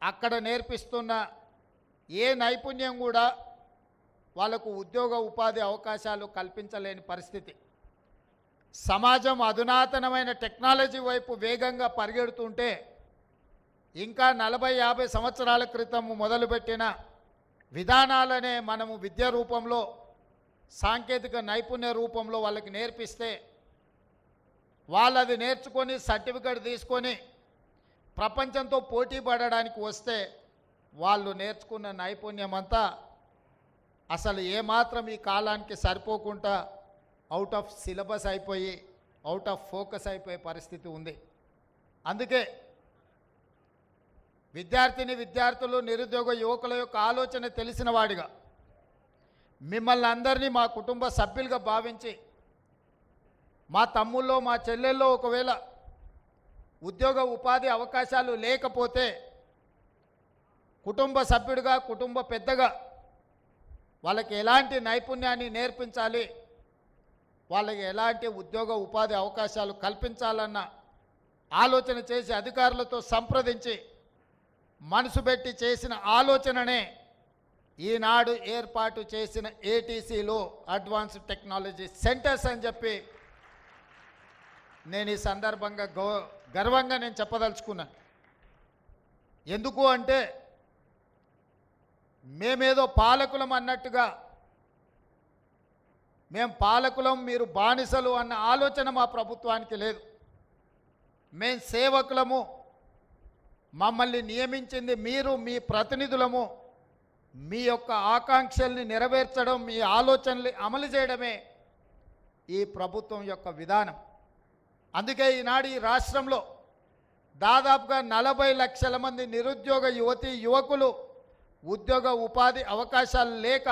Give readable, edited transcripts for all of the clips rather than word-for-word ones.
అక్కడ నేర్పిస్తున్న ఏ నైపుణ్యం కూడా వాళ్ళకు ఉద్యోగ ఉపాధి అవకాశాలు కల్పించలేని పరిస్థితి. సమాజం అధునాతనమైన టెక్నాలజీ వైపు వేగంగా పరిగెడుతుంటే ఇంకా 40-50 సంవత్సరాల క్రితం మొదలుపెట్టిన విధానాలనే మనము విద్య రూపంలో, సాంకేతిక నైపుణ్య రూపంలో వాళ్ళకి నేర్పిస్తే వాళ్ళు అది నేర్చుకొని సర్టిఫికెట్ తీసుకొని ప్రపంచంతో పోటీ పడడానికి వస్తే వాళ్ళు నేర్చుకున్న నైపుణ్యం అంతా అసలు ఏమాత్రం ఈ కాలానికి సరిపోకుండా అవుట్ ఆఫ్ సిలబస్ అయిపోయి, అవుట్ ఆఫ్ ఫోకస్ అయిపోయే పరిస్థితి ఉంది. అందుకే విద్యార్థులు, నిరుద్యోగ యువకుల యొక్క ఆలోచన తెలిసిన వాడిగా మిమ్మల్ని అందరినీ మా కుటుంబ సభ్యులుగా భావించి, మా తమ్ముల్లో, మా చెల్లెల్లో ఒకవేళ ఉద్యోగ ఉపాధి అవకాశాలు లేకపోతే కుటుంబ సభ్యుడిగా, కుటుంబ పెద్దగా వాళ్ళకి ఎలాంటి నైపుణ్యాన్ని నేర్పించాలి, వాళ్ళకి ఎలాంటి ఉద్యోగ ఉపాధి అవకాశాలు కల్పించాలన్న ఆలోచన చేసి అధికారులతో సంప్రదించి మనసు పెట్టి చేసిన ఆలోచననే ఈనాడు ఏర్పాటు చేసిన ఏటీసీలో అడ్వాన్స్డ్ టెక్నాలజీ సెంటర్స్ అని చెప్పి నేను ఈ సందర్భంగా గర్వంగా నేను చెప్పదలుచుకున్నాను. ఎందుకు అంటే మేమేదో పాలకులం అన్నట్టుగా, మేము పాలకులం మీరు బానిసలు అన్న ఆలోచన మా ప్రభుత్వానికి లేదు. మేము సేవకులము, మమ్మల్ని నియమించింది మీరు, మీ ప్రతినిధులము. మీ యొక్క ఆకాంక్షల్ని నెరవేర్చడం, మీ ఆలోచనల్ని అమలు చేయడమే ఈ ప్రభుత్వం యొక్క విధానం. అందుకే ఈనాడు ఈ రాష్ట్రంలో దాదాపుగా 40 లక్షల మంది నిరుద్యోగ యువతీ యువకులు ఉద్యోగ ఉపాధి అవకాశాలు లేక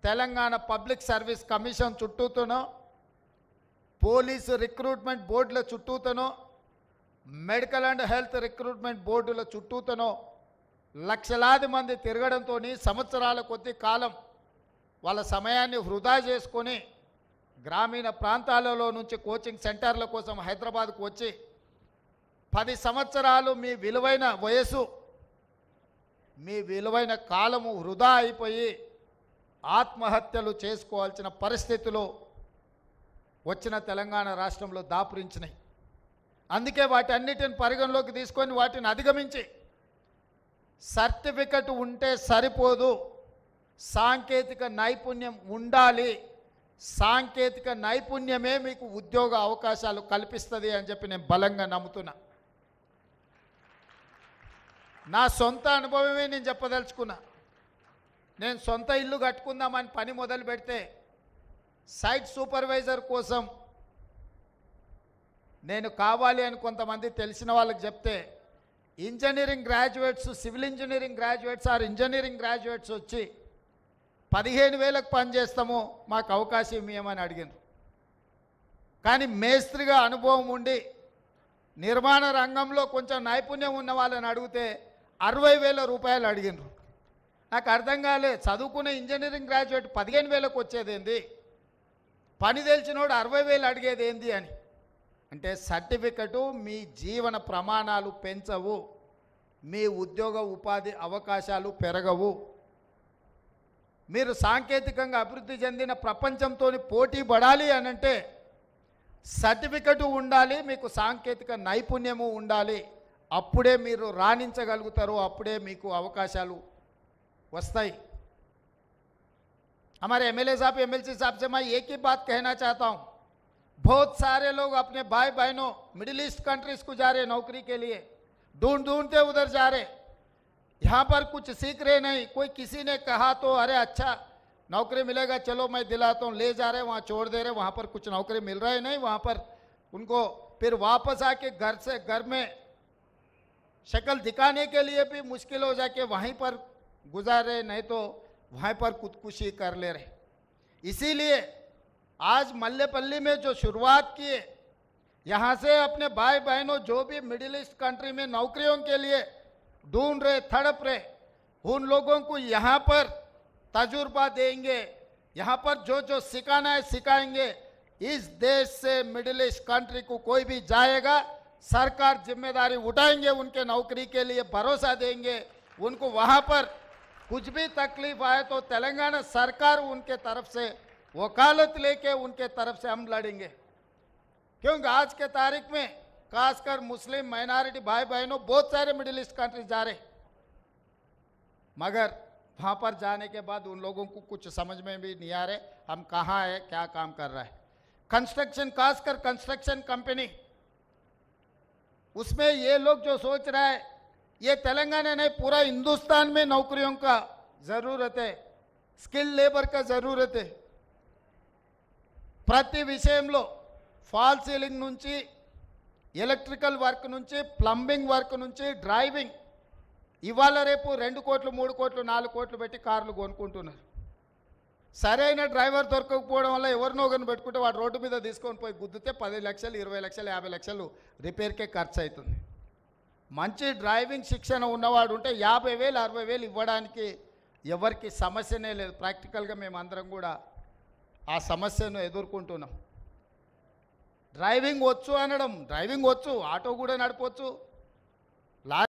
తెలంగాణ పబ్లిక్ సర్వీస్ కమిషన్ చుట్టూతోనో, పోలీసు రిక్రూట్మెంట్ బోర్డుల చుట్టూతోనో, మెడికల్ అండ్ హెల్త్ రిక్రూట్మెంట్ బోర్డుల చుట్టూతోనో లక్షలాది మంది తిరగడంతో సంవత్సరాల కొద్ది కాలం వాళ్ళ సమయాన్ని వృధా చేసుకొని గ్రామీణ ప్రాంతాలలో నుంచి కోచింగ్ సెంటర్ల కోసం హైదరాబాద్కు వచ్చి 10 సంవత్సరాలు మీ విలువైన వయసు, మీ విలువైన కాలము వృధా అయిపోయి ఆత్మహత్యలు చేసుకోవాల్సిన పరిస్థితులు వచ్చిన తెలంగాణ రాష్ట్రంలో దాపురించినాయి. అందుకే వాటన్నిటిని పరిగణలోకి తీసుకొని వాటిని అధిగమించి సర్టిఫికెట్ ఉంటే సరిపోదు, సాంకేతిక నైపుణ్యం ఉండాలి, సాంకేతిక నైపుణ్యమే మీకు ఉద్యోగ అవకాశాలు కల్పిస్తుంది అని చెప్పి నేను బలంగా నమ్ముతున్నా. నా సొంత అనుభవమే నేను చెప్పదలుచుకున్నా. నేను సొంత ఇల్లు కట్టుకుందామని పని మొదలు పెడితే సైట్ సూపర్వైజర్ కోసం నేను కావాలి అని కొంతమంది తెలిసిన వాళ్ళకి చెప్తే engineering graduates, civil engineering graduates or engineering graduates వచ్చి 15,000కు పని చేస్తాము, మాకు అవకాశం ఇవ్వమని అడిగినారు. కానీ మేస్త్రిగా అనుభవం ఉండి నిర్మాణ రంగంలో కొంచెం నైపుణ్యం ఉన్న వాళ్ళని అడిగితే 60,000 రూపాయలు అడిగినారు. నాకు అర్థం కాలే, చదువుకునే ఇంజనీరింగ్ గ్రాడ్యుయేట్ 15,000కు వచ్చేదేంది, పని తెలిసినోడు 60,000 అడిగేది ఏంది అని. అంటే సర్టిఫికెటు మీ జీవన ప్రమాణాలు పెంచవు, మీ ఉద్యోగ ఉపాధి అవకాశాలు పెరగవు. మీరు సాంకేతికంగా అభివృద్ధి చెందిన ప్రపంచంతో పోటీ పడాలి అనంటే సర్టిఫికెట్ ఉండాలి, మీకు సాంకేతిక నైపుణ్యము ఉండాలి. అప్పుడే మీరు రాణించగలుగుతారు, అప్పుడే మీకు అవకాశాలు वस्ताई। हमारे एमएलए साहब एमएलसी साहब से मैं एक ही बात कहना चाहता हूँ, बहुत सारे लोग अपने भाई बहनों मिडिल ईस्ट कंट्रीज को जा रहे नौकरी के लिए, ढूंढते उधर जा रहे, यहाँ पर कुछ सीख रहे नहीं। कोई किसी ने कहा तो अरे अच्छा नौकरी मिलेगा, चलो मैं दिलाता हूँ, ले जा रहे वहाँ छोड़ दे रहे, वहाँ पर कुछ नौकरी मिल रहा है नहीं, वहाँ पर उनको फिर वापस आके घर में शक्ल दिखाने के लिए भी मुश्किल हो जाके वहीं पर गुजार रहे, नहीं तो वहीं पर खुदकुशी कर ले रहे। इसीलिए आज मल्लेपल्ली में जो शुरुआत किए, यहाँ से अपने भाई बहनों जो भी मिडिल ईस्ट कंट्री में नौकरियों के लिए ढूंढ रहे, तड़प रहे, उन लोगों को यहाँ पर तजुर्बा देंगे, यहाँ पर जो जो सिखाना है सिखाएंगे। इस देश से मिडिल ईस्ट कंट्री को कोई भी जाएगा सरकार जिम्मेदारी उठाएंगे, उनके नौकरी के लिए भरोसा देंगे। उनको वहां पर कुछ भी तकलीफ आए तो तेलंगाना सरकार उनके तरफ से वकालत लेके उनके तरफ से हम लड़ेंगे, क्योंकि आज के तारीख में खासकर मुस्लिम माइनॉरिटी भाई बहनों बहुत सारे मिडिल ईस्ट कंट्री जा रहे, मगर वहां पर जाने के बाद उन लोगों को कुछ समझ में भी नहीं आ रहे हम कहाँ है, क्या काम कर रहा है। कंस्ट्रक्शन, खासकर कंस्ट्रक्शन कंपनी, उसमें ये लोग जो सोच रहा है, ये तेलंगाना नहीं पूरा हिंदुस्तान में नौकरियों का जरूरत है, स्किल लेबर का जरूरत है। ప్రతి విషయంలో ఫాల్ సీలింగ్ నుంచి ఎలక్ట్రికల్ వర్క్ నుంచి ప్లంబింగ్ వర్క్ నుంచి డ్రైవింగ్, ఇవాళ రేపు 2 కోట్లు 3 కోట్లు 4 కోట్లు పెట్టి కార్లు కొనుక్కుంటున్నారు. సరైన డ్రైవర్ దొరకకపోవడం వల్ల ఎవరినో ఒకరిని పెట్టుకుంటే వాడు రోడ్డు మీద తీసుకొని పోయి గుద్దితే 10 లక్షలు 20 లక్షలు 50 లక్షలు రిపేర్కే ఖర్చు అవుతుంది. మంచి డ్రైవింగ్ శిక్షణ ఉన్నవాడు ఉంటే 50,000 60,000 ఇవ్వడానికి ఎవరికి సమస్యనే లేదు. ప్రాక్టికల్గా మేమందరం కూడా ఆ సమస్యను ఎదుర్కొంటున్నాం. డ్రైవింగ్ వచ్చు అనడం, డ్రైవింగ్ వచ్చు, ఆటో కూడా నడపవచ్చు,